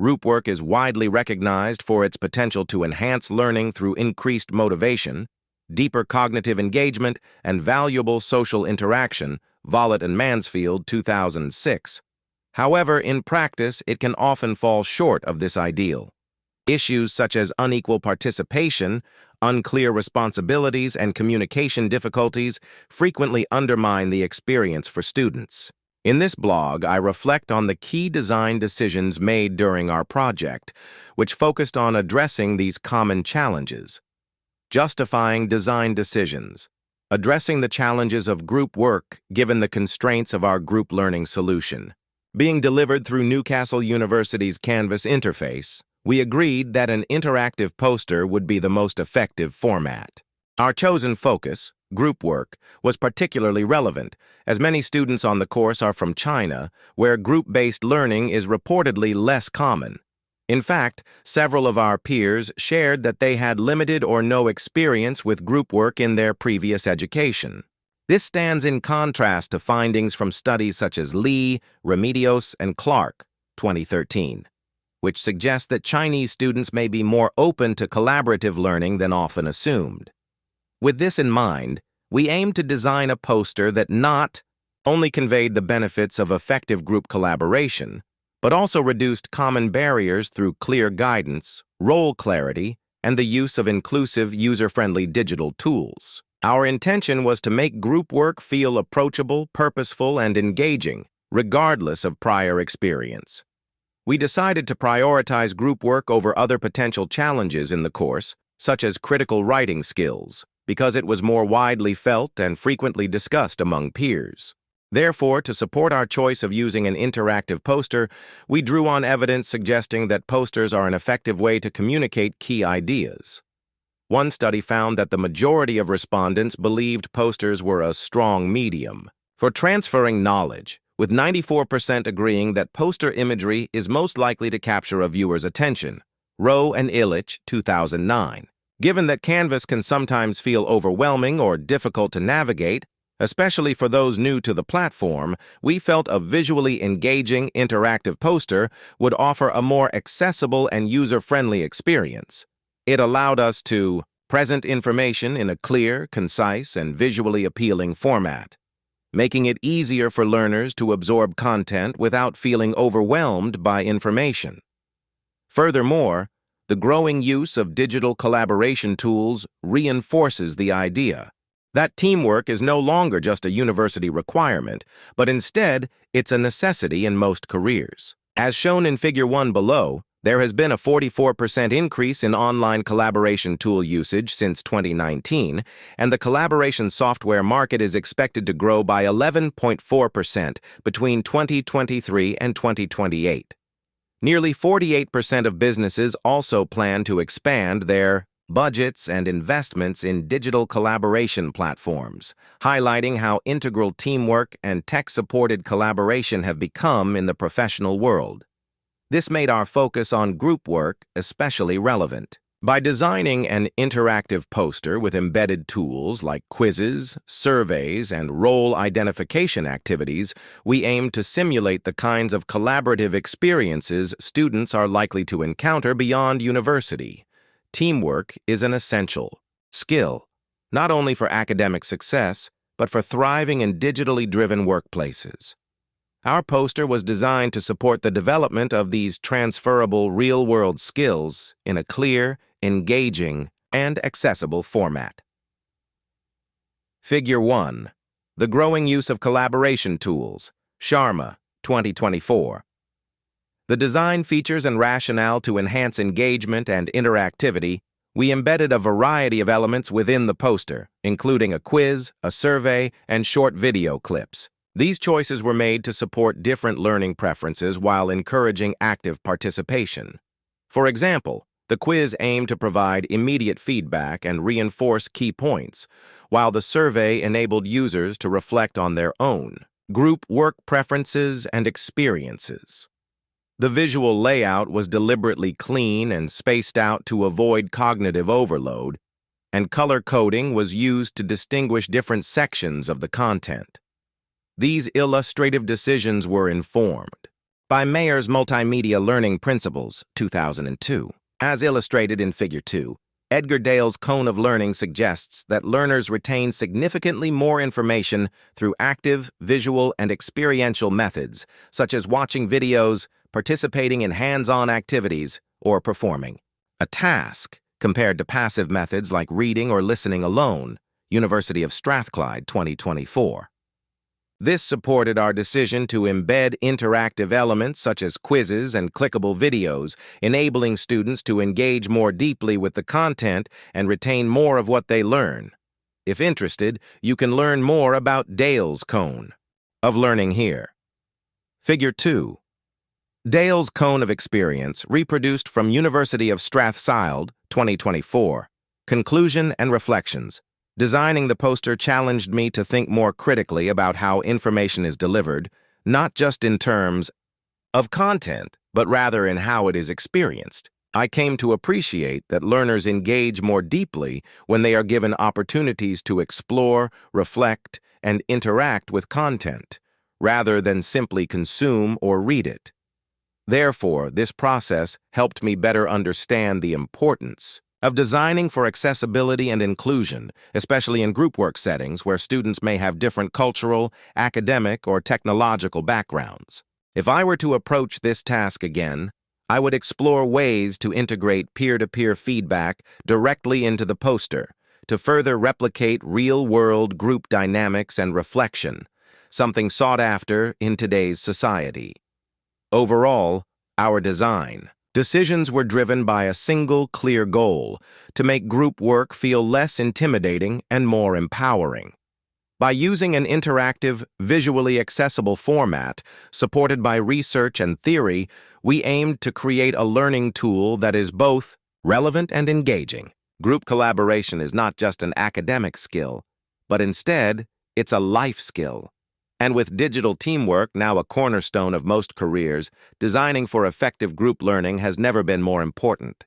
Group work is widely recognized for its potential to enhance learning through increased motivation, deeper cognitive engagement, and valuable social interaction, Vollett and Mansfield, 2006. However, in practice, it can often fall short of this ideal. Issues such as unequal participation, unclear responsibilities, and communication difficulties frequently undermine the experience for students. In this blog, I reflect on the key design decisions made during our project, which focused on addressing these common challenges. Justifying design decisions. Addressing the challenges of group work given the constraints of our group learning solution. Being delivered through Newcastle University's Canvas interface, we agreed that an interactive poster would be the most effective format. Our chosen focus, group work, was particularly relevant, as many students on the course are from China, where group-based learning is reportedly less common. In fact, several of our peers shared that they had limited or no experience with group work in their previous education. This stands in contrast to findings from studies such as Lee, Remedios, and Clark, 2013, which suggest that Chinese students may be more open to collaborative learning than often assumed. With this in mind, we aimed to design a poster that not only conveyed the benefits of effective group collaboration, but also reduced common barriers through clear guidance, role clarity, and the use of inclusive, user-friendly digital tools. Our intention was to make group work feel approachable, purposeful, and engaging, regardless of prior experience. We decided to prioritize group work over other potential challenges in the course, such as critical writing skills, because it was more widely felt and frequently discussed among peers. Therefore, to support our choice of using an interactive poster, we drew on evidence suggesting that posters are an effective way to communicate key ideas. One study found that the majority of respondents believed posters were a strong medium for transferring knowledge, with 94% agreeing that poster imagery is most likely to capture a viewer's attention. Rowe and Illich, 2009. Given that Canvas can sometimes feel overwhelming or difficult to navigate, especially for those new to the platform, we felt a visually engaging, interactive poster would offer a more accessible and user-friendly experience. It allowed us to present information in a clear, concise, and visually appealing format, making it easier for learners to absorb content without feeling overwhelmed by information. Furthermore, the growing use of digital collaboration tools reinforces the idea that teamwork is no longer just a university requirement, but instead, it's a necessity in most careers. As shown in Figure 1 below, there has been a 44% increase in online collaboration tool usage since 2019, and the collaboration software market is expected to grow by 11.4% between 2023 and 2028. Nearly 48% of businesses also plan to expand their budgets and investments in digital collaboration platforms, highlighting how integral teamwork and tech-supported collaboration have become in the professional world. This made our focus on group work especially relevant. By designing an interactive poster with embedded tools like quizzes, surveys, and role identification activities, we aim to simulate the kinds of collaborative experiences students are likely to encounter beyond university. Teamwork is an essential skill, not only for academic success, but for thriving in digitally driven workplaces. Our poster was designed to support the development of these transferable real-world skills in a clear, engaging, and accessible format. Figure 1. The growing use of collaboration tools, Sharma, 2024. The design features and rationale to enhance engagement and interactivity, we embedded a variety of elements within the poster, including a quiz, a survey, and short video clips. These choices were made to support different learning preferences while encouraging active participation. For example, the quiz aimed to provide immediate feedback and reinforce key points, while the survey enabled users to reflect on their own group work preferences and experiences. The visual layout was deliberately clean and spaced out to avoid cognitive overload, and color coding was used to distinguish different sections of the content. These illustrative decisions were informed by Mayer's Multimedia Learning Principles, 2002. As illustrated in Figure 2, Edgar Dale's cone of learning suggests that learners retain significantly more information through active, visual, and experiential methods, such as watching videos, participating in hands-on activities, or performing a task, compared to passive methods like reading or listening alone. University of Strathclyde, 2024. This supported our decision to embed interactive elements such as quizzes and clickable videos, enabling students to engage more deeply with the content and retain more of what they learn. If interested, you can learn more about Dale's cone of learning here. Figure 2. Dale's cone of experience, reproduced from University of Strathclyde, 2024. Conclusion and reflections. Designing the poster challenged me to think more critically about how information is delivered, not just in terms of content, but rather in how it is experienced. I came to appreciate that learners engage more deeply when they are given opportunities to explore, reflect, and interact with content, rather than simply consume or read it. Therefore, this process helped me better understand the importance of designing for accessibility and inclusion, especially in group work settings where students may have different cultural, academic, or technological backgrounds. If I were to approach this task again, I would explore ways to integrate peer-to-peer feedback directly into the poster to further replicate real-world group dynamics and reflection, something sought after in today's society. Overall, our design decisions were driven by a single clear goal: to make group work feel less intimidating and more empowering. By using an interactive, visually accessible format, supported by research and theory, we aimed to create a learning tool that is both relevant and engaging. Group collaboration is not just an academic skill, but instead, it's a life skill. And with digital teamwork now a cornerstone of most careers, designing for effective group learning has never been more important.